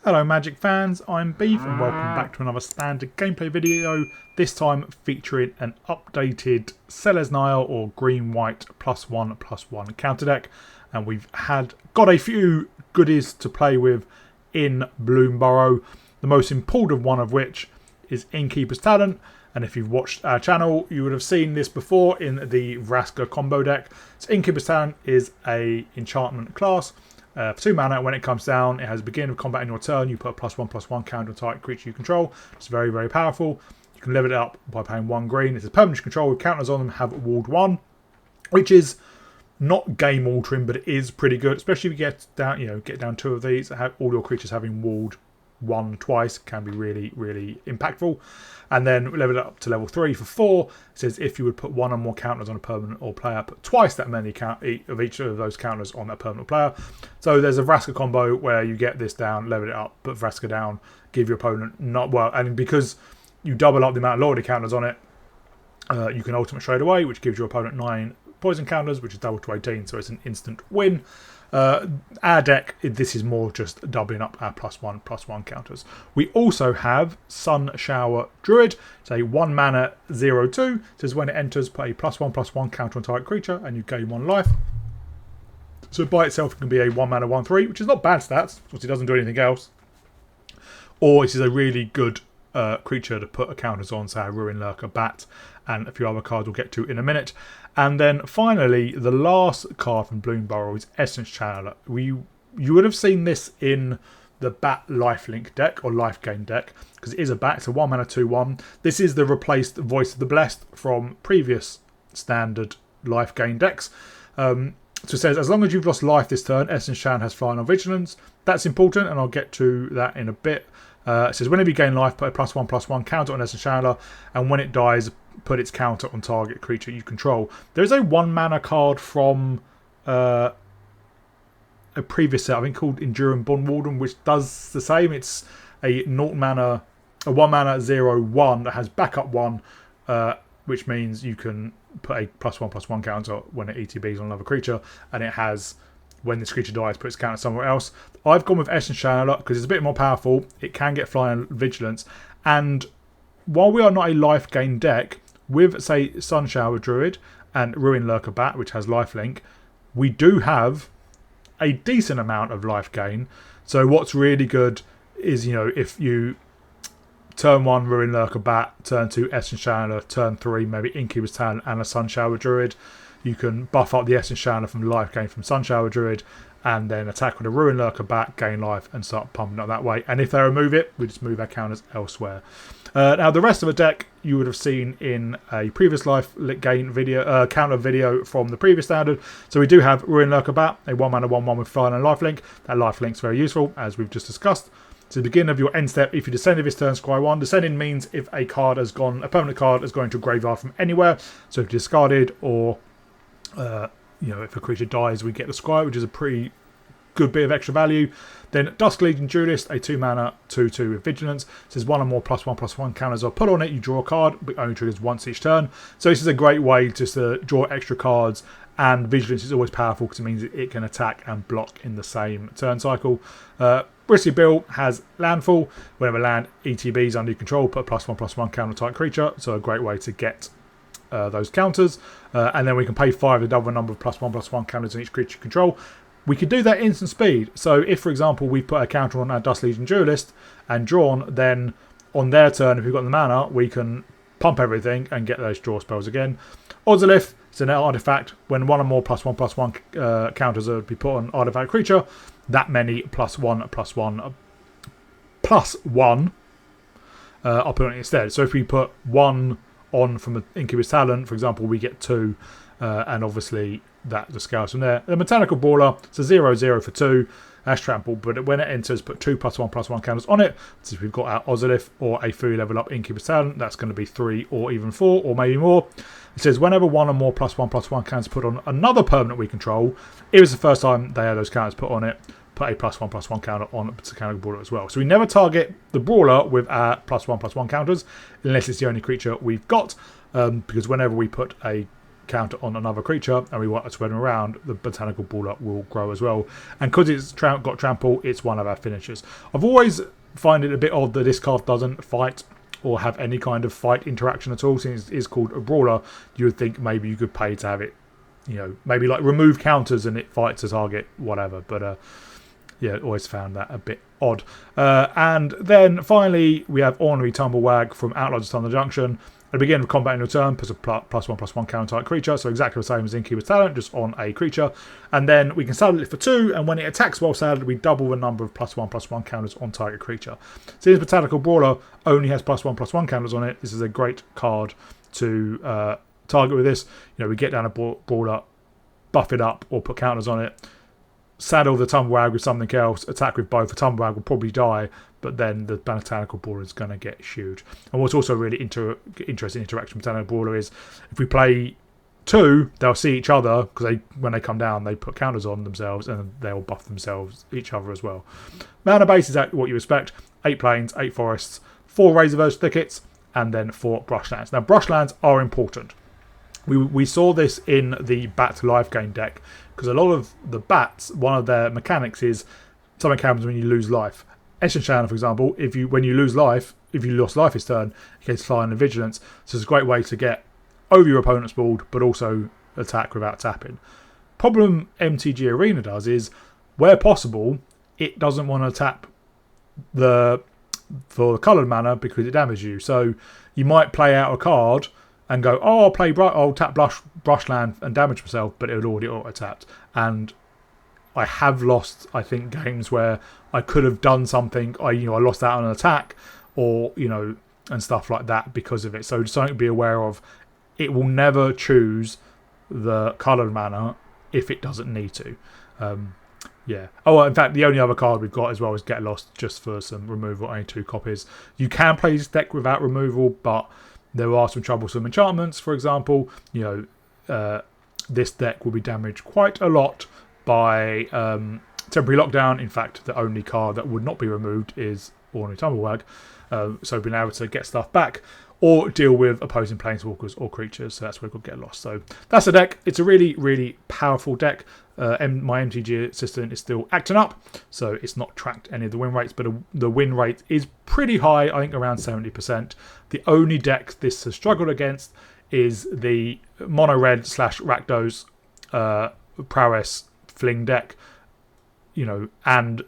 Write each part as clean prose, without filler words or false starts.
Hello Magic fans, I'm Beef and welcome back to another standard gameplay video, this time featuring an updated Selesnya or green-white +1/+1 counter deck, and we've got a few goodies to play with in Bloomburrow, the most important one of which is Innkeeper's Talent. And if you've watched our channel, you would have seen this before in the Vraska combo deck. So Innkeeper's Talent is a enchantment class. For 2 mana, when it comes down, it has beginning of combat in your turn. You put a +1/+1 counter on target creature you control. It's very, very powerful. You can level it up by paying 1 green. It's a permanent control with counters on them, have ward 1, which is not game altering, but it is pretty good, especially if you get down 2 of these. Have all your creatures having ward 1 twice can be really, really impactful. And then level it up to level 3 for 4. It says if you would put 1 or more counters on a permanent or player, put twice that many of each of those counters on that permanent player. So there's a Vraska combo where you get this down, level it up, put Vraska down, give your opponent not well, and because you double up the amount of loyalty counters on it, you can ultimate straight away, which gives your opponent 9 poison counters, which is double to 18, so it's an instant win. Our deck, this is more just doubling up our +1/+1 counters. We also have Sun Shower Druid. It's a 1 mana 0/2. It says when it enters, put a +1/+1 counter on target creature and you gain 1 life. So by itself it can be a 1 mana 1/3, which is not bad stats, because it doesn't do anything else. Or it is a really good creature to put counters on, say Ruin Lurker, Bat, and a few other cards we'll get to in a minute. And then finally, the last card from Bloomburrow is Essence Channeler. You would have seen this in the Bat Lifelink deck, or Life Gain deck, because it is a Bat. It's a 1 mana 2/1. This is the replaced Voice of the Blessed from previous standard Life Gain decks. So it says, as long as you've lost life this turn, Essence Chan has Flying on Vigilance. That's important, and I'll get to that in a bit. It says, whenever you gain life, put a +1/+1 counter on Essence Channeler, and when it dies, put its counter on target creature you control. There's a 1 mana card from a previous set, I think called Enduring Bondwarden, which does the same. It's a 1 mana 0/1 that has backup 1, which means you can put a +1/+1 counter when it ETBs on another creature, and it has, when this creature dies, put its counter somewhere else. I've gone with Essence Channeler because it's a bit more powerful. It can get Flying Vigilance, and while we are not a life gain deck, with, say, Sun Shower Druid and Ruin Lurker Bat, which has lifelink, we do have a decent amount of life gain. So what's really good is, if you turn 1 Ruin Lurker Bat, turn 2 Essence Channeler, turn 3 maybe Innkeeper's Talent and a Sun Shower Druid, you can buff up the Essence Channeler from life gain from Sun Shower Druid, and then attack with a Ruin Lurker Bat, gain life, and start pumping up that way. And if they remove it, we just move our counters elsewhere. Now, the rest of the deck you would have seen in a previous life gain video, counter video from the previous standard. So we do have Ruin Lurker Bat, a 1 mana 1/1 with Flying and Lifelink. That Lifelink is very useful, as we've just discussed. To the beginning of your end step, if you descend of his turn, scry 1. Descending means if a permanent card has gone to a graveyard from anywhere. So if you discarded, or if a creature dies, we get the scry, which is a pretty good bit of extra value. Then Dusk Legion Duelist, a 2 mana 2/2 with Vigilance. It says 1 or more +1/+1 counters are put on it. You draw a card, but it only triggers once each turn. So this is a great way just to draw extra cards, and Vigilance is always powerful because it means it can attack and block in the same turn cycle. Bristly Bill has Landfall. Whenever land ETBs under your control, put a +1/+1 counter type creature. So a great way to get those counters. And then we can pay 5 to double the number of +1/+1 counters on each creature you control. We could do that instant speed. So if, for example, we put a counter on our Dust Legion Duelist and drawn, then on their turn, if we've got the mana, we can pump everything and get those draw spells again. Ozolith is an artifact. When 1 or more +1/+1 counters are to be put on artifact creature, that many +1/+1 are put on it instead. So if we put 1 on from an Innkeeper's Talent, for example, we get 2, and obviously that just scales from there. The Mechanical Brawler, it's a 0/0 for 2, that's trample, but when it enters, put 2 +1/+1 counters on it. So if we've got our Ozolith or a fully level up Innkeeper's Talent, that's going to be 3 or even 4 or maybe more. It says whenever 1 or more +1/+1 counters put on another permanent we control, it was the first time they had those counters put on it, put a +1/+1 counter on a Mechanical Brawler as well. So we never target the Brawler with our +1/+1 counters unless it's the only creature we've got, because whenever we put a counter on another creature and we want to spread them around, the Botanical Brawler will grow as well. And because it's got trample, it's one of our finishers. I've always find it a bit odd that this card doesn't fight or have any kind of fight interaction at all. Since it's called a brawler, you would think maybe you could pay to have it, you know, maybe like remove counters and it fights a target, whatever. But yeah, always found that a bit odd. And then finally we have Ornery Tumblewag from Outlaws of Thunder Junction. At the beginning of combat in your turn, puts a +1/+1 counter type creature, so exactly the same as Innkeeper's Talent, just on a creature. And then we can saddle it for 2, and when it attacks while saddled, we double the number of +1/+1 counters on target creature. Since Botanical Brawler only has +1/+1 counters on it, this is a great card to target with this. You know, we get down a Brawler, buff it up, or put counters on it, saddle the Tumblewag with something else, attack with both. The Tumblewag will probably die, but then the Botanical Brawler is going to get huge. And what's also really interesting interaction with Botanical Brawler is if we play 2, they'll see each other, because when they come down, they put counters on themselves and they'll buff themselves, each other as well. Mana base is what you expect: 8 plains, 8 forests, 4 Razorverse thickets, and then 4 brushlands. Now, brushlands are important. We saw this in the Bat Life Gain deck, because a lot of the bats, one of their mechanics is something happens when you lose life. Essence Channel, for example, when you lose life, if you lost life this turn, it gets Flying and Vigilance. So it's a great way to get over your opponent's board, but also attack without tapping. Problem MTG Arena does is, where possible, it doesn't want to tap for the coloured mana because it damages you. So you might play out a card and go, oh, I'll tap Brushland and damage myself, but it would already auto-tapped. And I have lost, I think, games where I could have done something. I lost out on an attack, or and stuff like that because of it. So something to be aware of. It will never choose the coloured mana if it doesn't need to. Yeah. Oh, in fact, the only other card we've got as well is Get Lost, just for some removal. Only 2 copies. You can play this deck without removal, but there are some troublesome enchantments. For example, this deck will be damaged quite a lot by Temporary Lockdown. In fact, the only card that would not be removed is Ornery Tumblewag. So being able to get stuff back or deal with opposing planeswalkers or creatures. So that's where we'll get lost. So that's the deck. It's a really, really powerful deck. My MTG assistant is still acting up, so it's not tracked any of the win rates, but the win rate is pretty high, I think around 70%. The only deck this has struggled against is the mono red / Rakdos Prowess Fling deck, and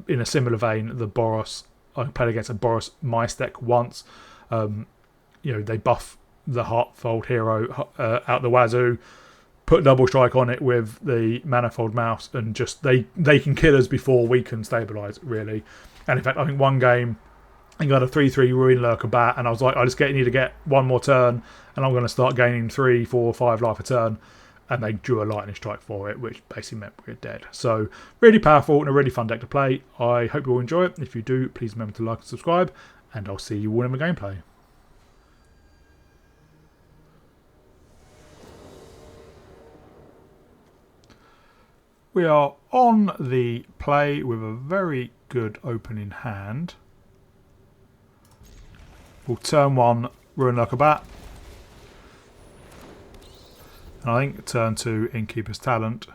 in a similar vein, the Boros. I played against a Boros Mice deck once. They buff the Heartfold Hero out the wazoo, put double strike on it with the Manifold Mouse, and just they can kill us before we can stabilise, really. And in fact, I think one game I got a 3/3 Ruin Lurker bat, and I was like, I just need to get one more turn, and I'm going to start gaining 3, 4, 5 life a turn. And they drew a lightning strike for it, which basically meant we were dead. So really powerful and a really fun deck to play. I hope you all enjoy it. If you do, please remember to like and subscribe, and I'll see you all in the gameplay. We are on the play with a very good opening hand. We'll turn 1, Ruin Lurker bat. And I think turn 2, Innkeeper's Talent.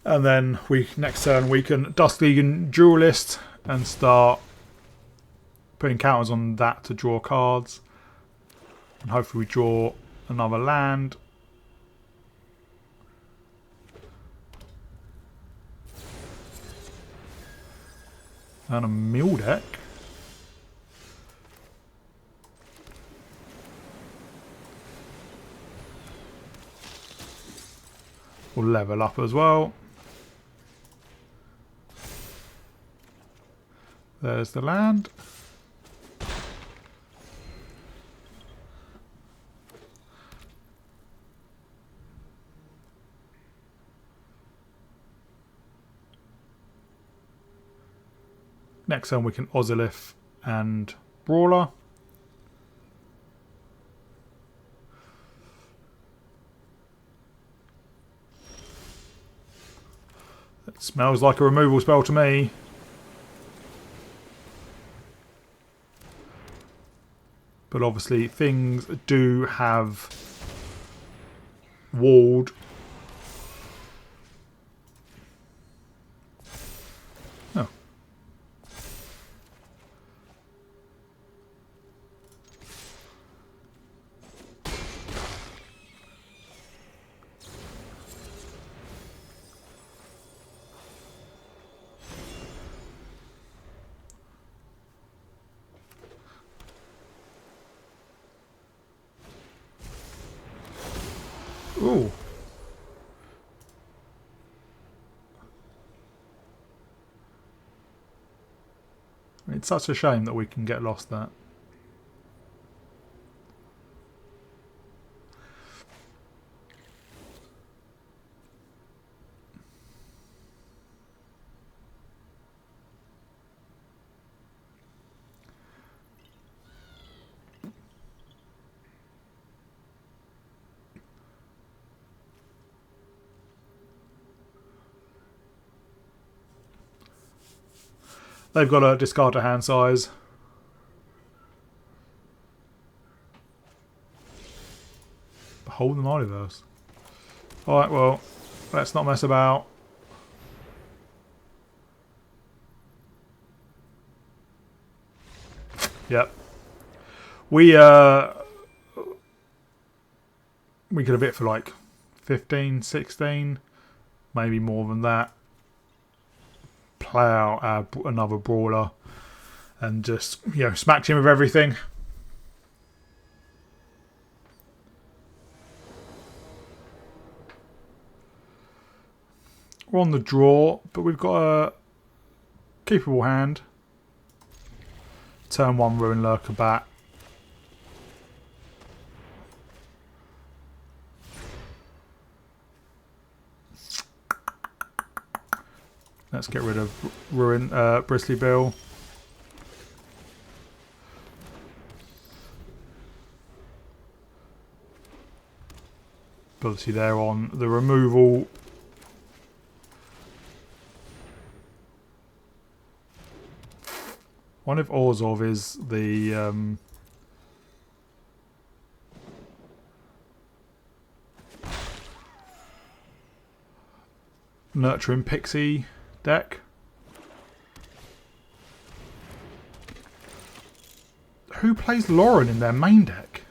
And then next turn we can Duskleague Duelist and start putting counters on that to draw cards. And hopefully we draw another land. And a mill deck. We'll level up as well. There's the land. Next turn we can Ozolith and Brawler. Smells like a removal spell to me. But obviously things do have walled. Oh. Ooh. It's such a shame that we can get lost that. They've got to discard a hand size. Behold the Universe. Alright, well, let's not mess about. Yep. We could have hit for like 15, 16, maybe more than that. Play out another brawler and just, you know, smacked him with everything. We're on the draw, but we've got a keepable hand. Turn 1 Ruin Lurker Bat. Let's get rid of Bristly Bill. But obviously they're on the removal. One of Orzhov is the Nurturing Pixie deck. Who plays Lauren in their main deck?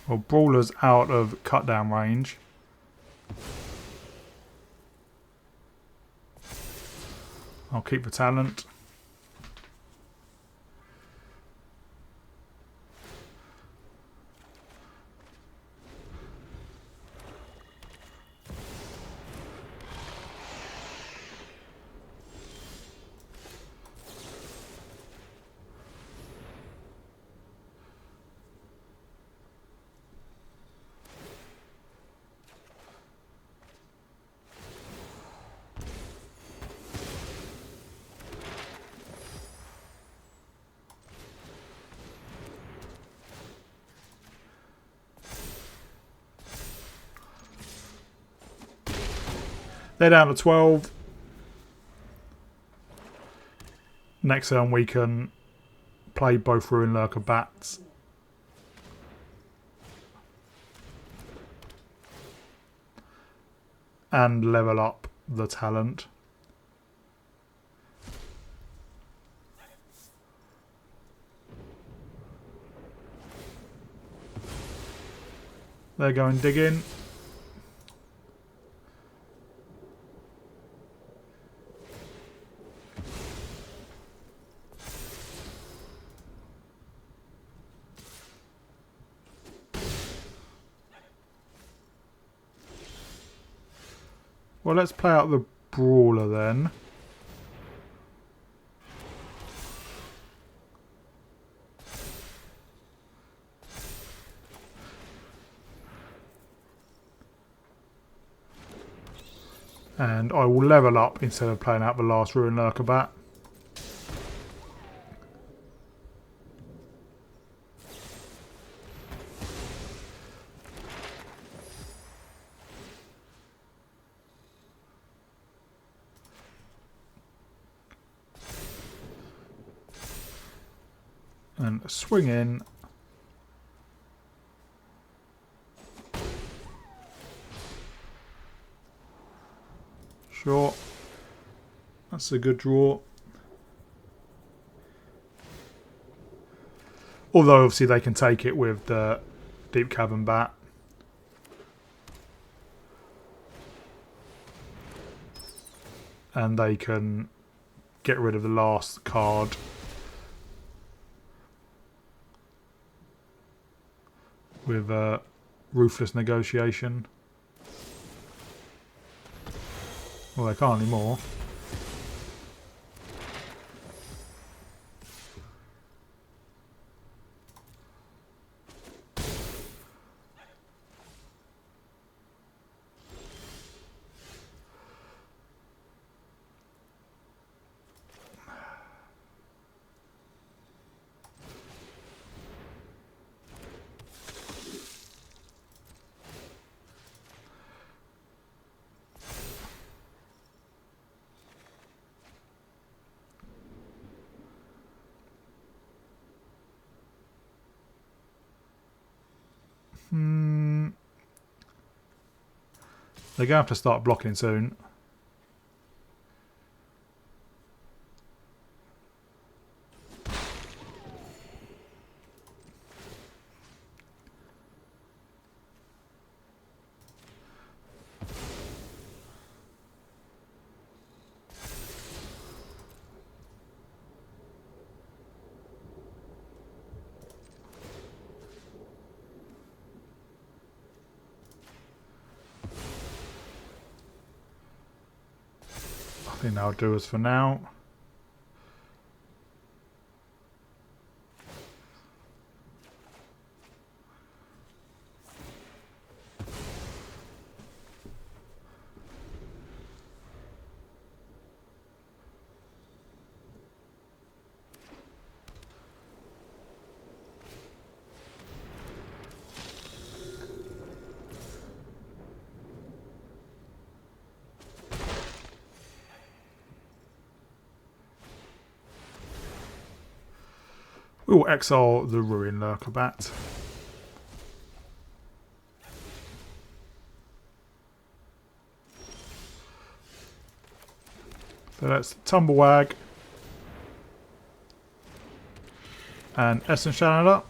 Well, Brawler's out of cut down range. I'll keep the talent. They're down to 12. Next turn we can play both Ruin Lurker Bats. And level up the talent. They're going digging. Well, let's play out the Brawler then. And I will level up instead of playing out the last Ruin Lurker bat. And swing in. Sure. That's a good draw. Although obviously they can take it with the Deep Cavern bat. And they can get rid of the last card. With Ruthless Negotiation. Well, they can't anymore. They're going to have to start blocking soon. I think that'll do us for now. We will exile the Ruin Lurker bat. So that's Tumblewag and Essence Challenger.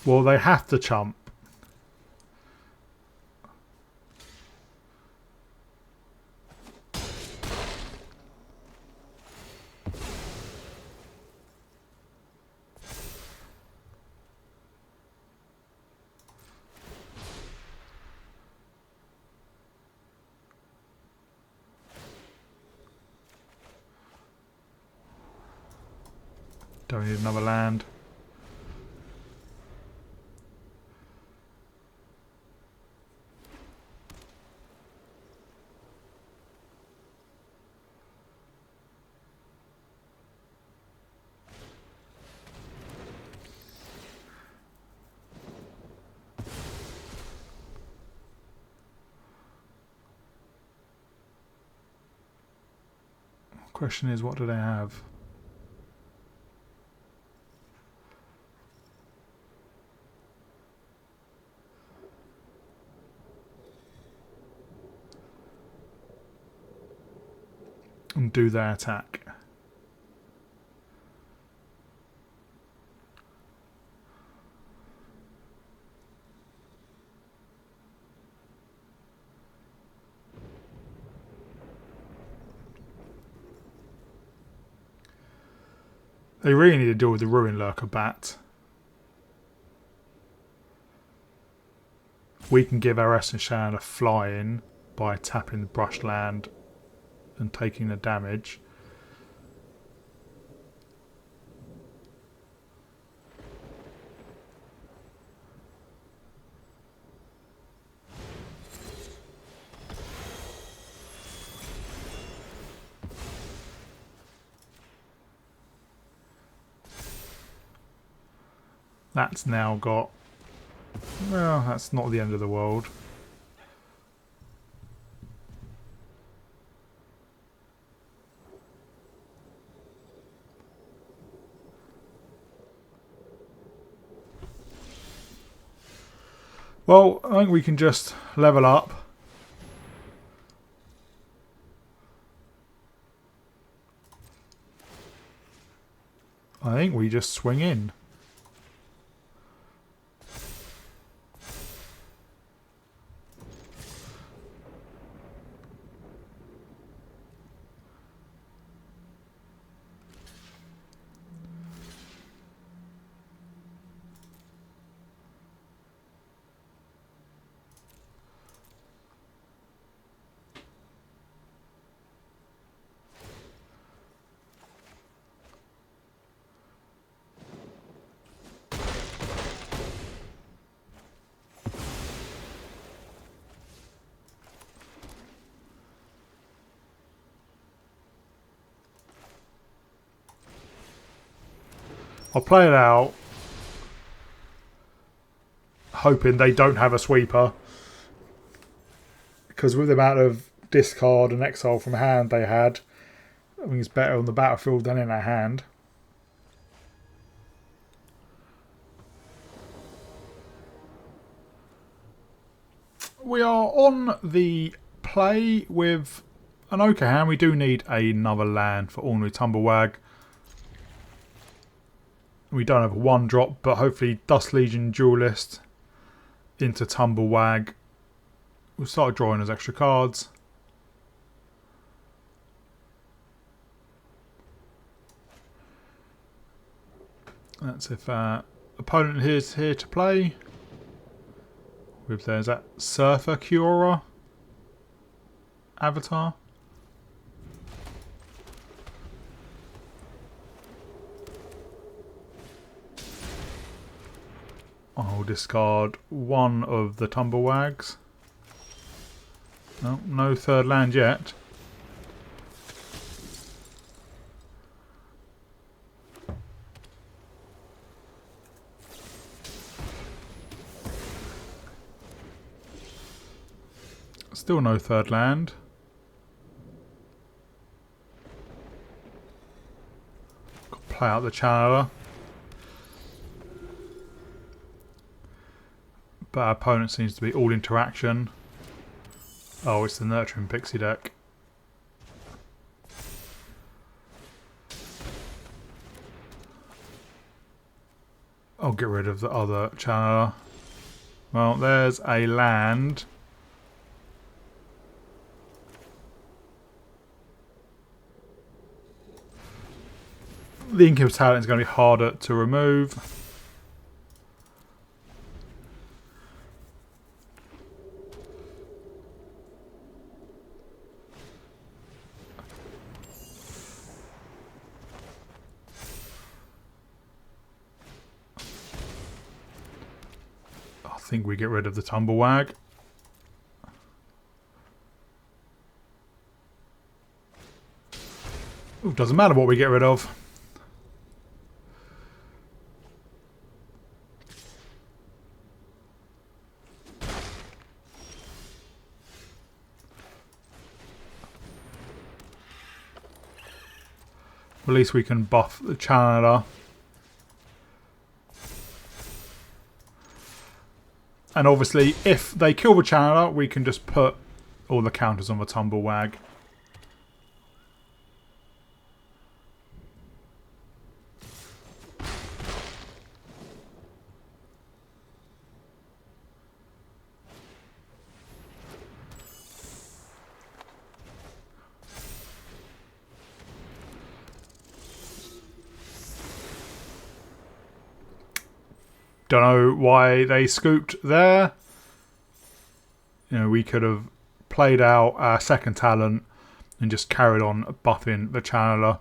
Well, they have to chump. Don't need another land. Question is, what do they have? and do their attack. They really need to deal with the Ruin Lurker Bat. We can give our Essence Shard a fly-in by tapping the brush land and taking the damage. That's now got... Well, that's not the end of the world. Well, I think we can just level up. I think we just swing in. I'll play it out, hoping they don't have a sweeper, because with the amount of discard and exile from hand they had, I think it's better on the battlefield than in our hand. We are on the play with an okay hand. We do need another land for Ornery Tumblewag. We don't have a 1-drop, but hopefully Dust Legion Duelist into Tumblewag. We'll start drawing as extra cards. That's if opponent is here to play. With there's that Surfer Cura avatar. I'll discard one of the Tumblewags. No, no third land yet. Still no third land. Got to play out the Channeler. But our opponent seems to be all interaction. Oh, it's the Nurturing Pixie deck. I'll get rid of the other Channeler. Well, there's a land. The Innkeeper talent is going to be harder to remove. I think we get rid of the Tumblewag. Ooh, doesn't matter what we get rid of. At least we can buff the Channeler. And obviously, if they kill the Channeler, we can just put all the counters on the Tumblewag. Don't know why they scooped there. You know, we could have played out our second talent and just carried on buffing the channeler.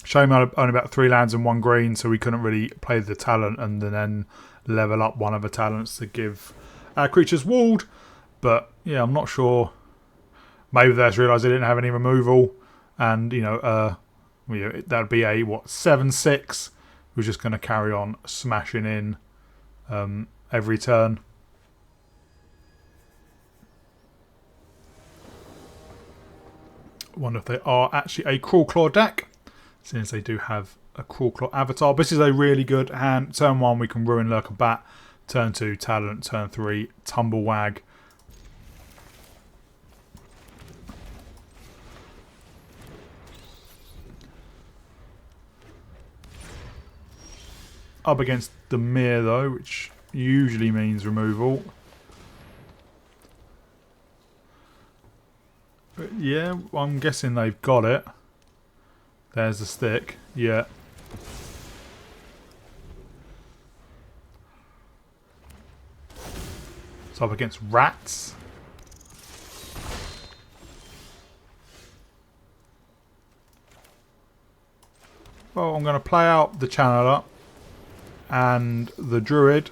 Shame I had only about 3 lands and 1 green, so we couldn't really play the talent and then level up one of the talents to give our creatures walled. But yeah, I'm not sure. Maybe they just realised they didn't have any removal, and that'd be a 7/6. We're just going to carry on smashing in every turn. I wonder if they are actually a Crawlclaw deck, since they do have a Crawlclaw avatar. This is a really good hand. Turn 1 we can ruin Lurker Bat. Turn 2 talent. Turn 3 Tumblewag. Up against the Mere though, which usually means removal. But yeah, I'm guessing they've got it. There's the stick. Yeah. It's up against rats. Well, I'm going to play out the channeler and the Druid.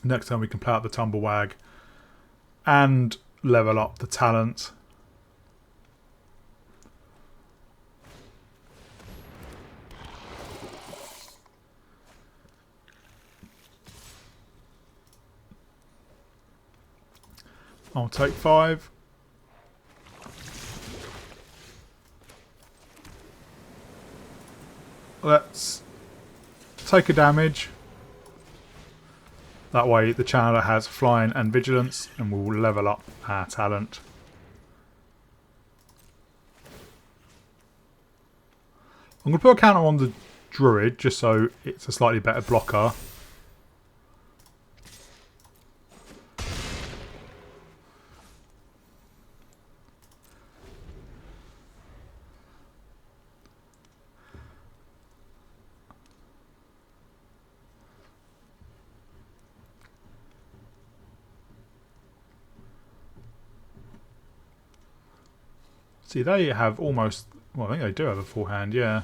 Next time we can play out the Tumblewag and level up the talent. I'll take 5. Let's take a damage. That way the channeler has flying and vigilance, and we'll level up our talent. I'm going to put a counter on the Druid just so it's a slightly better blocker. See, they have almost... Well, I think they do have a full hand, yeah.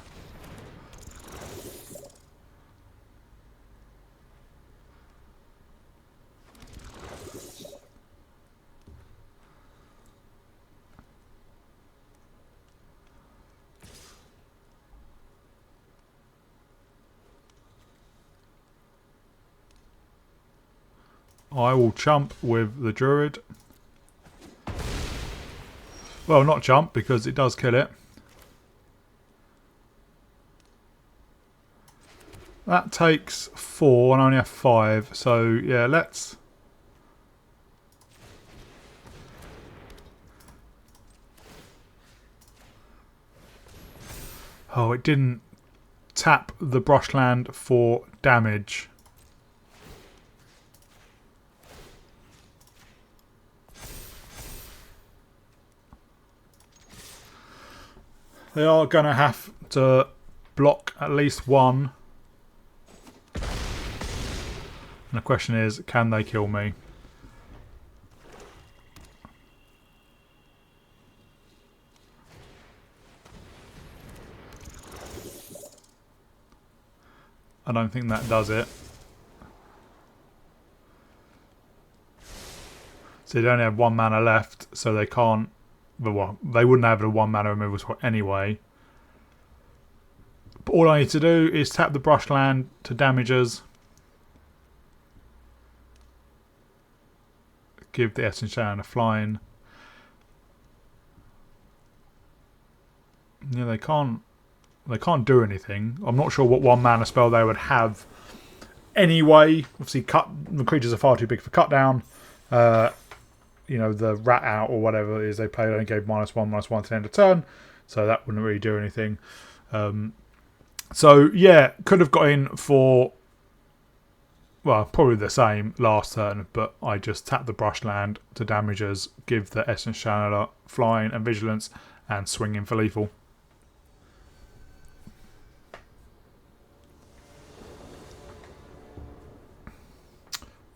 I will chump with the Druid. Well, not jump, because it does kill it. That takes 4 and I only have 5. So, yeah, let's... Oh, it didn't tap the brushland for damage. They are going to have to block at least one. And the question is, can they kill me? I don't think that does it. So they only have 1 mana left, so they can't... Well, they wouldn't have a 1 mana removal spell anyway. But all I need to do is tap the brushland to damage us. Give the Essence Shadow a flying. Yeah, they can't do anything. I'm not sure what 1 mana spell they would have anyway. Obviously, the creatures are far too big for cut down. You know, the rat out or whatever it is they played only gave -1/-1 to the end of turn, so that wouldn't really do anything. So yeah, could have got in for, well, probably the same last turn, but I just tap the brush land to damage us, give the Essence Channeler flying and vigilance, and swing in for lethal.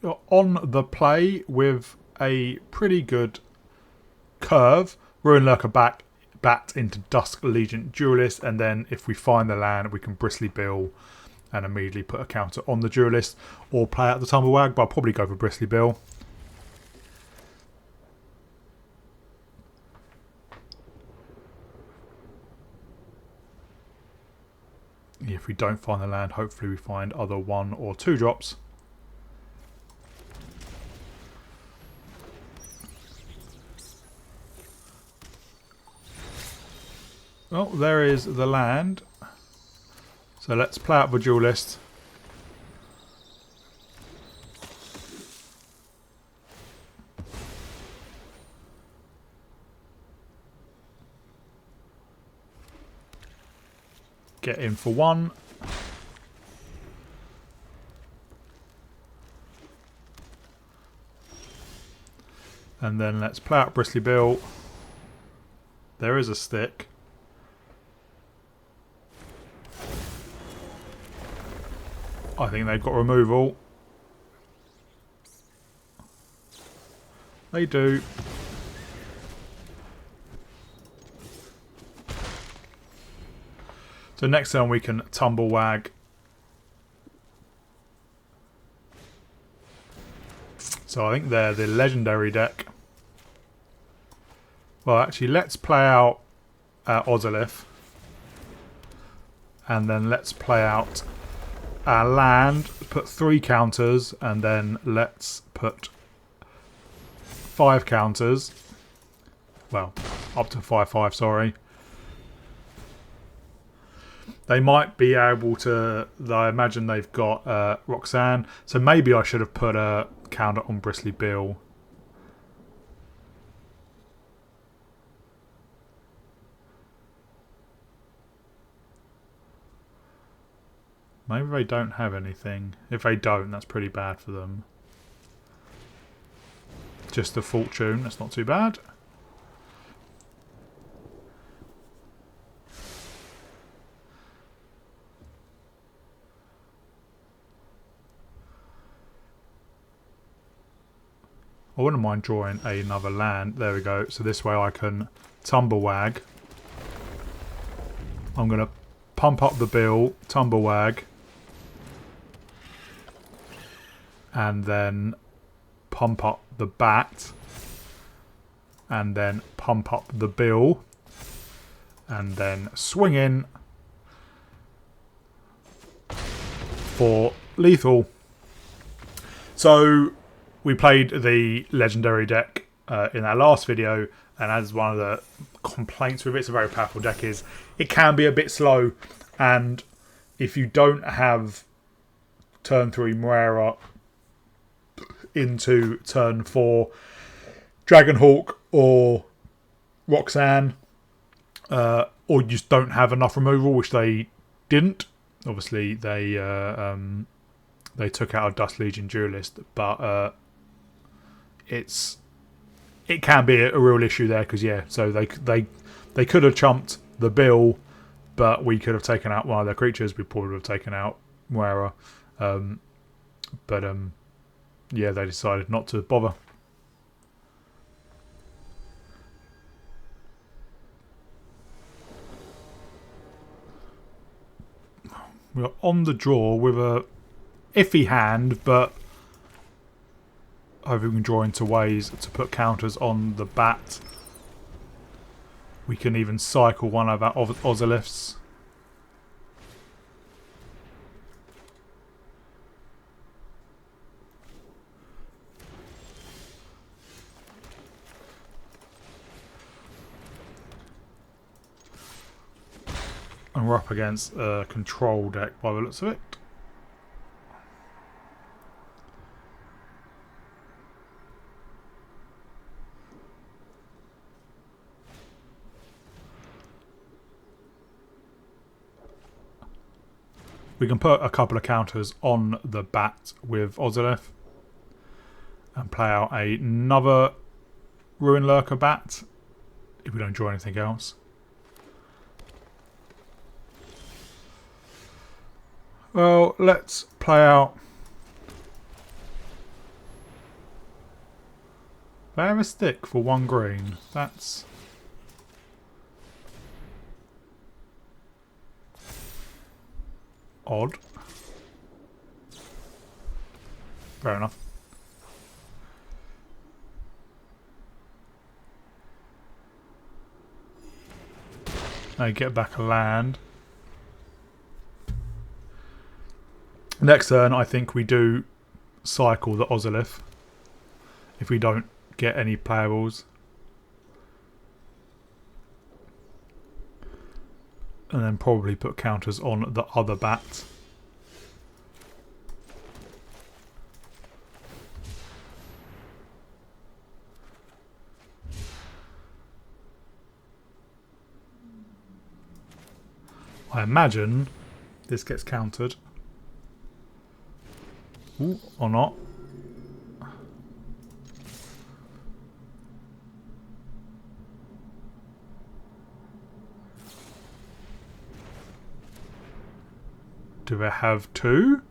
You're on the play with a pretty good curve. Ruin Lurker back, bat into Dusk Allegiant Duelist, and then if we find the land, we can Bristly Bill and immediately put a counter on the Duelist, or play out the Tumblewag, but I'll probably go for Bristly Bill. If we don't find the land, hopefully we find other 1 or 2 drops. Well, there is the land. So let's play out the Duelist. Get in for 1. And then let's play out Bristly Bill. There is a stick. I think they've got removal. They do. So next turn we can Tumblewag. So I think they're the legendary deck. Well, actually, let's play out Ozolith. And then let's play out our land, put 3 counters, and then let's put 5 counters. Well, up to 5/5, sorry. They might be able to, I imagine they've got Roxanne, so maybe I should have put a counter on Bristly Bill. Maybe they don't have anything. If they don't, that's pretty bad for them. Just a Fortune, that's not too bad. I wouldn't mind drawing another land. There we go. So this way I can Tumblewag. I'm going to pump up the bill, Tumblewag. And then pump up the bat. And then pump up the bill. And then swing in for lethal. So we played the legendary deck in our last video, and as one of the complaints with it, it's a very powerful deck, is it can be a bit slow, and if you don't have turn 3 Moira into turn 4 Dragonhawk or Roxanne, or you just don't have enough removal, which they didn't. Obviously, they took out a Dust Legion Duelist, but it can be a real issue there, because yeah, so they could have chumped the bill, but we could have taken out one of their creatures. We probably would have taken out Moira, but yeah, they decided not to bother. We're on the draw with a iffy hand, but hopefully we can draw into ways to put counters on the bat. We can even cycle one of our Ozoliths. And we're up against a control deck by the looks of it. We can put a couple of counters on the bat with Ozolith and play out another Ruin Lurker bat if we don't draw anything else. Well, let's play out. They have a stick for 1 green. That's odd. Fair enough. Now you get back a land. Next turn, I think we do cycle the Ozolith if we don't get any playables. And then probably put counters on the other bats. I imagine this gets countered. Ooh, or not. Do they have 2?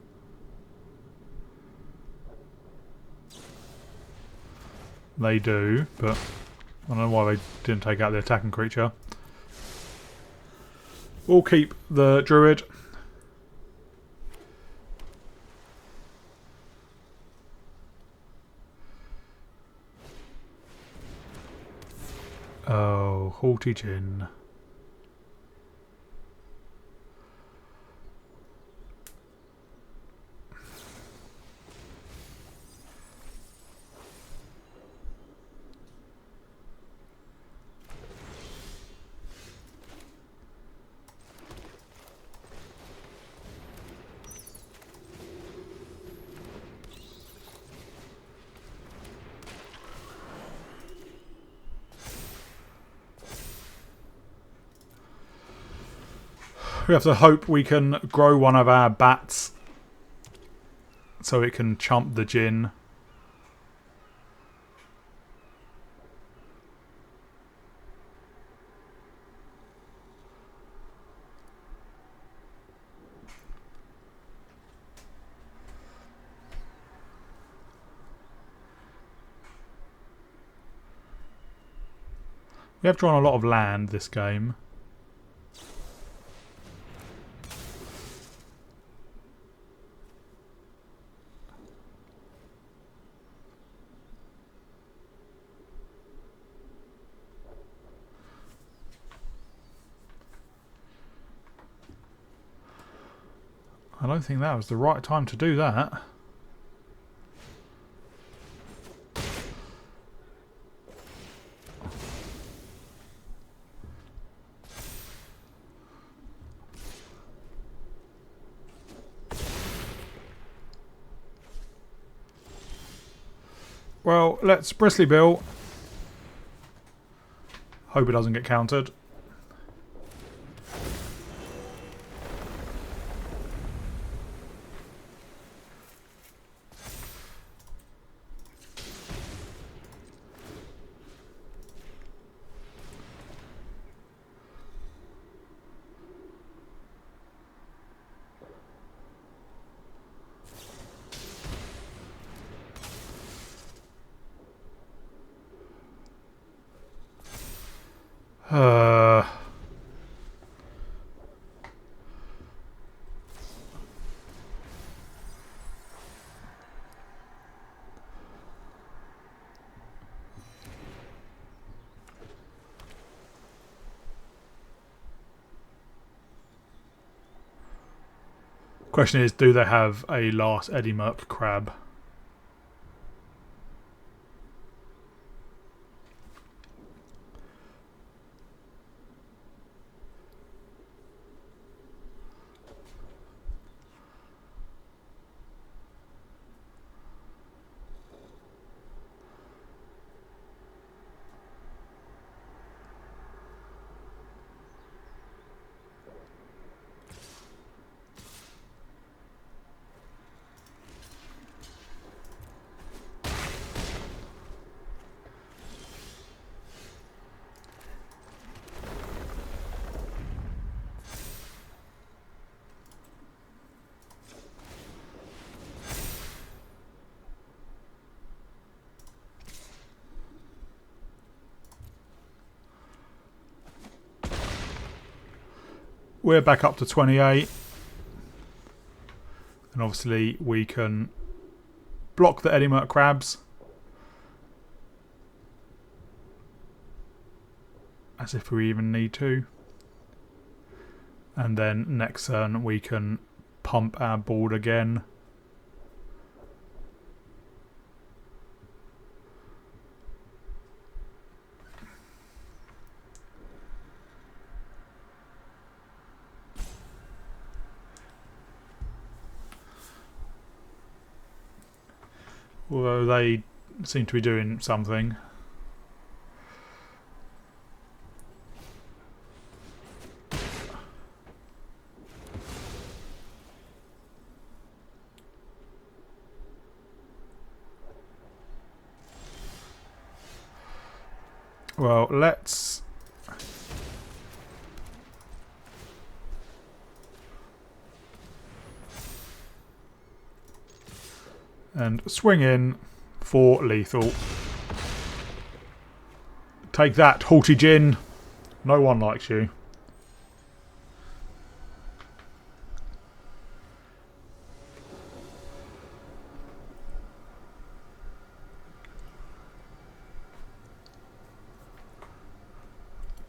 They do, but I don't know why they didn't take out the attacking creature. We'll keep the Druid. Oh, Haughty Djinn. We have to hope we can grow one of our bats so it can chump the Djinn. We have drawn a lot of land this game. I don't think that was the right time to do that. Well, let's Bristly Bill. Hope it doesn't get countered. Question is, do they have a last Eddie Merc crab? we're back up to 28. And obviously we can block the Eddymerk crabs. As if we even need to. And then next turn we can pump our board again. Although they seem to be doing something. Well, let's... and swing in for lethal. Take that, Haughty Djinn. No one likes you.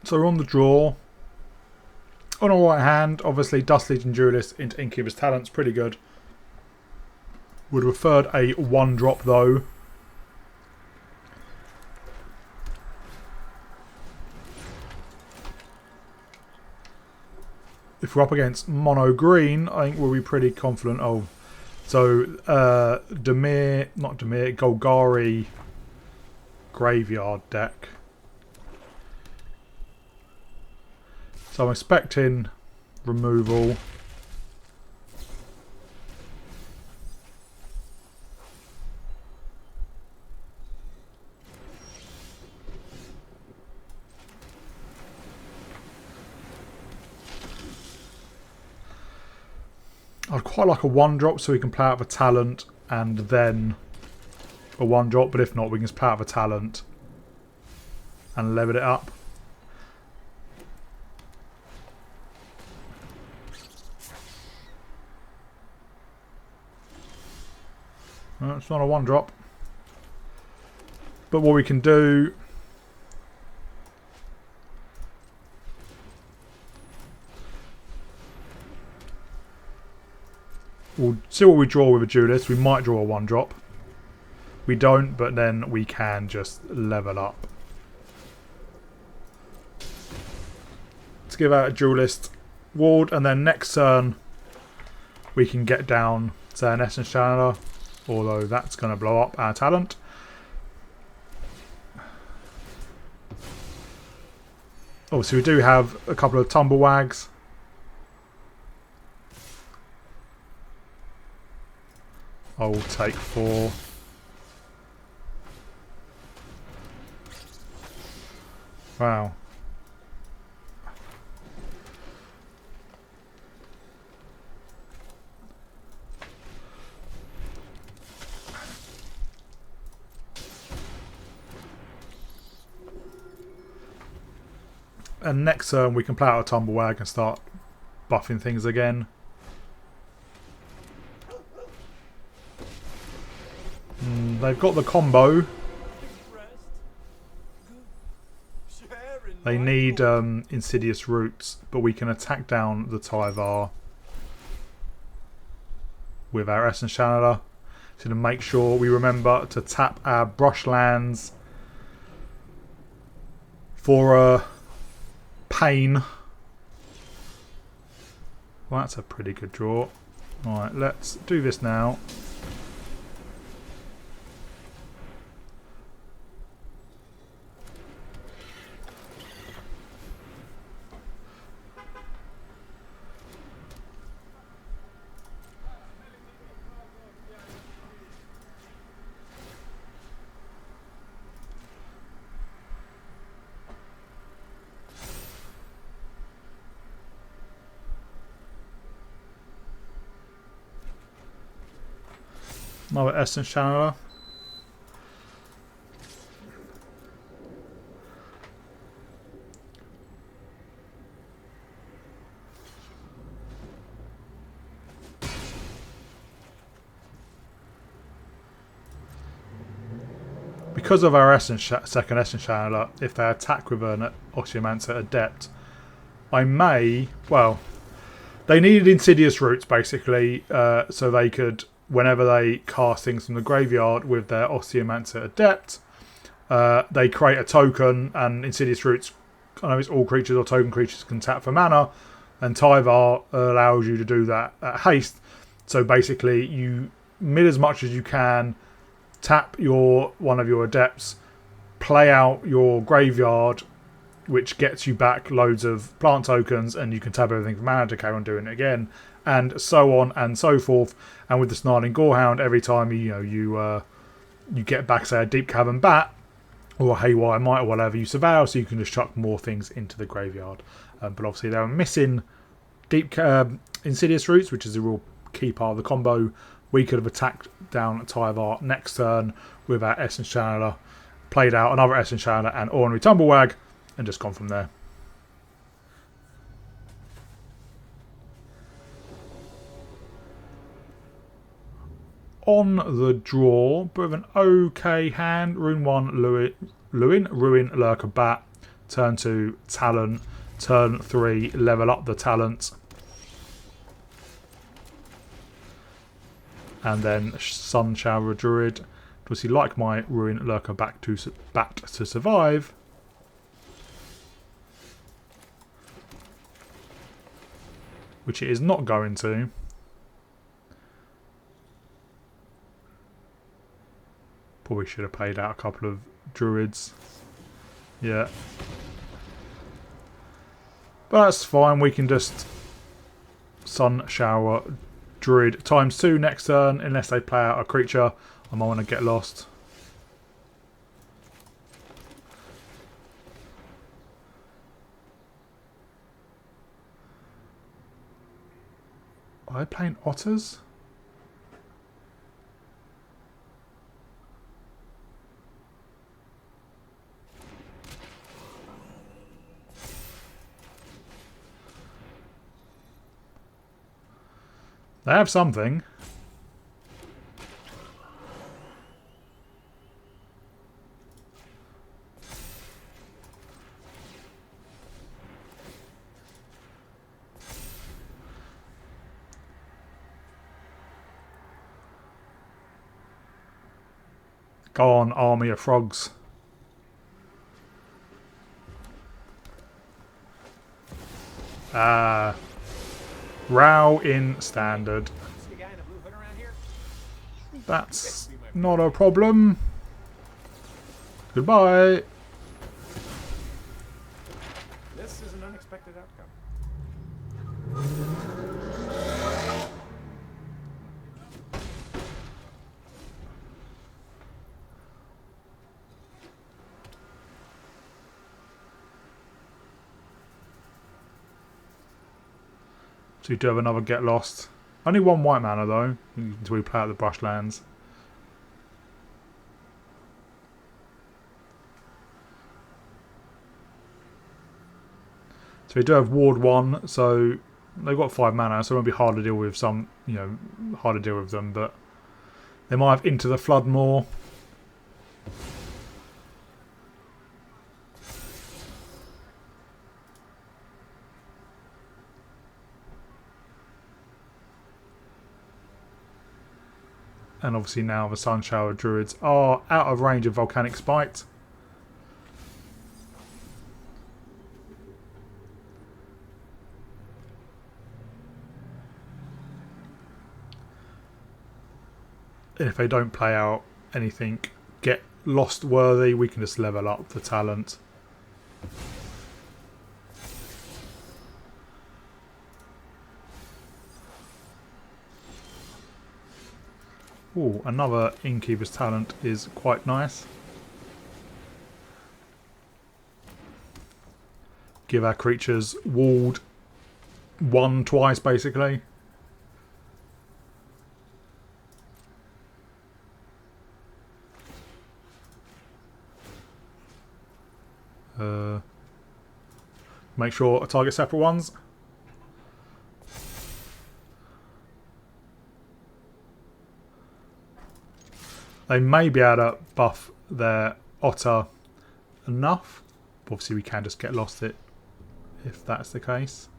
So we're on the draw. On our right hand, obviously Dust Legion Duelist into Innkeeper's Talent's pretty good. Would have preferred a 1-drop though. If we're up against mono green, I think we'll be pretty confident. Oh, so Golgari graveyard deck. So I'm expecting removal. I'd quite like a 1-drop so we can play out of a talent and then a 1-drop, but if not we can just play out of a talent and level it up. No, it's not a 1-drop. But what we can do... we'll see what we draw with a Duelist. We might draw a 1-drop. We don't, but then we can just level up. Let's give out a Duelist Ward, and then next turn we can get down, say, an Essence Channeler. Although that's going to blow up our talent. Obviously we do have a couple of Tumblewags. I will take 4. Wow. And next turn we can play out a Tumblewag and start buffing things again. They've got the combo. They need Insidious Roots, but we can attack down the Tyvar with our Essence Channeler. So to make sure we remember to tap our Brushlands for a Pain. Well, that's a pretty good draw. Alright, let's do this now. Another Essence Channeler. because of our second Essence Channeler, if they attack with an Ossyomancer Adept, I may, well, they needed Insidious Roots basically, so they could, whenever they cast things from the graveyard with their Ossyomancer Adept, they create a token, and Insidious Roots, I know it's all creatures or token creatures can tap for mana, and Tyvar allows you to do that at haste. So basically you mill as much as you can, tap one of your adepts, play out your graveyard, which gets you back loads of plant tokens, and you can tap everything for mana to carry on doing it again, and so on and so forth. And with the Snarling Gorehound, every time you get back, say, a Deep Cavern Bat or Haywire Might or whatever, you surveil, so you can just chuck more things into the graveyard. But obviously they were missing Insidious Roots, which is a real key part of the combo. We could have attacked down Tyvar next turn with our Essence Channeler, played out another Essence Channeler and Ordinary Tumblewag, and just gone from there. On the draw, bit of an okay hand. Rune 1, Ruin, Lurker Bat. Turn 2, Talent. Turn 3, level up the talent. And then Sun Shower Druid. Does he like my Ruin Lurker Bat to survive? Which it is not going to. Probably should have played out a couple of Druids. Yeah. But that's fine. We can just Sun Shower Druid ×2 next turn, unless they play out a creature. I might want to get lost. Are they playing Otters? They have something. Go on, army of frogs. Row in standard. That's not a problem. Goodbye. This is an unexpected outcome. So you do have another Get Lost. Only one white mana though, until we play out the Brushlands. So we do have Ward 1, so they've got 5 mana, so it won't be hard to deal with some, hard to deal with them, but they might have Into the Flood more. And obviously now the Sun Shower Druids are out of range of Volcanic Spite. And if they don't play out anything Get Lost worthy, we can just level up the talent. Ooh, another Innkeeper's talent is quite nice. Give our creatures walled 1 twice basically. Make sure I target separate ones. They may be able to buff their otter enough. Obviously we can just get lost it if that's the case.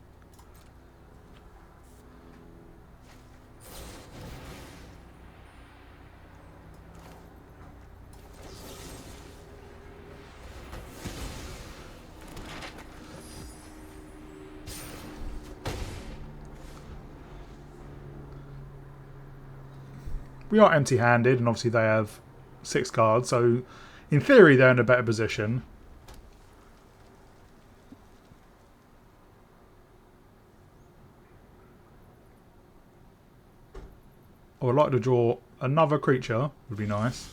We are empty-handed, and obviously they have 6 cards, so in theory they're in a better position. I would like to draw another creature, would be nice.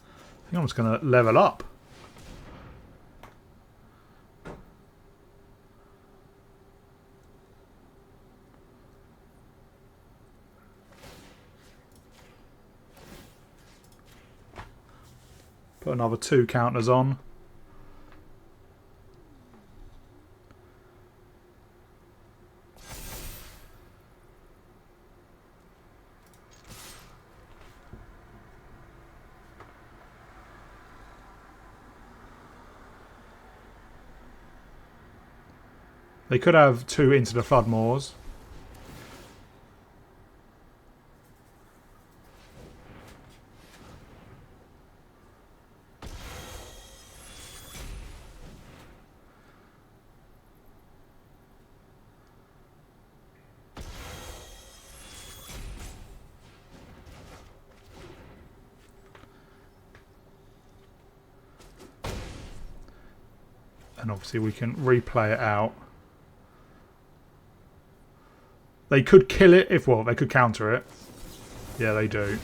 I think I'm just going to level up. Put another 2 counters on. They could have 2 Into the Floodmoors. And obviously we can replay it out. They could kill it if, well, they could counter it. Yeah, they do.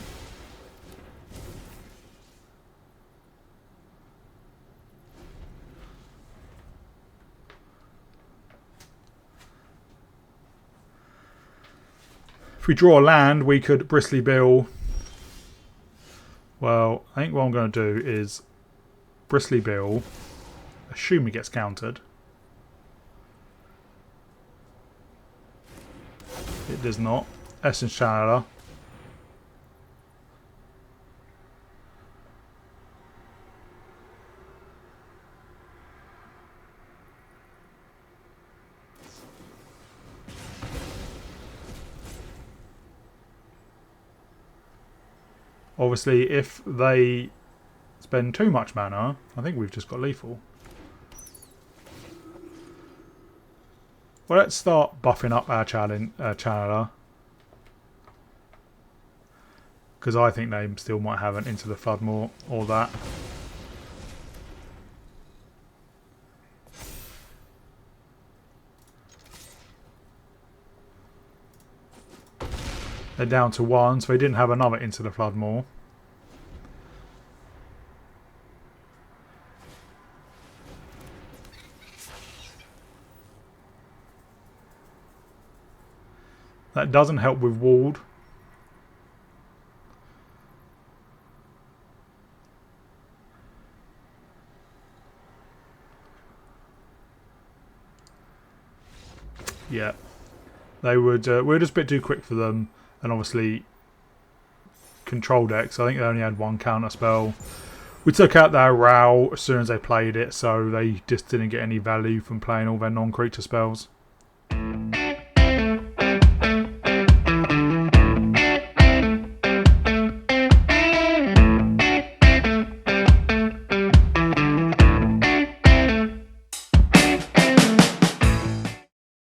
If we draw a land, we could Bristly Bill. Well, I think what I'm going to do is Bristly Bill. Assume he gets countered. It does not. Essence Channeler. Obviously, if they spend too much mana, I think we've just got lethal. Well, let's start buffing up our channeler. Because I think they still might have an Into the Floodmoor or that. They're down to 1, so they didn't have another Into the Floodmoor. That doesn't help with walled. Yeah. They would we're just a bit too quick for them, and obviously control decks. I think they only had 1 counter spell. We took out their Row as soon as they played it, so they just didn't get any value from playing all their non-creature spells.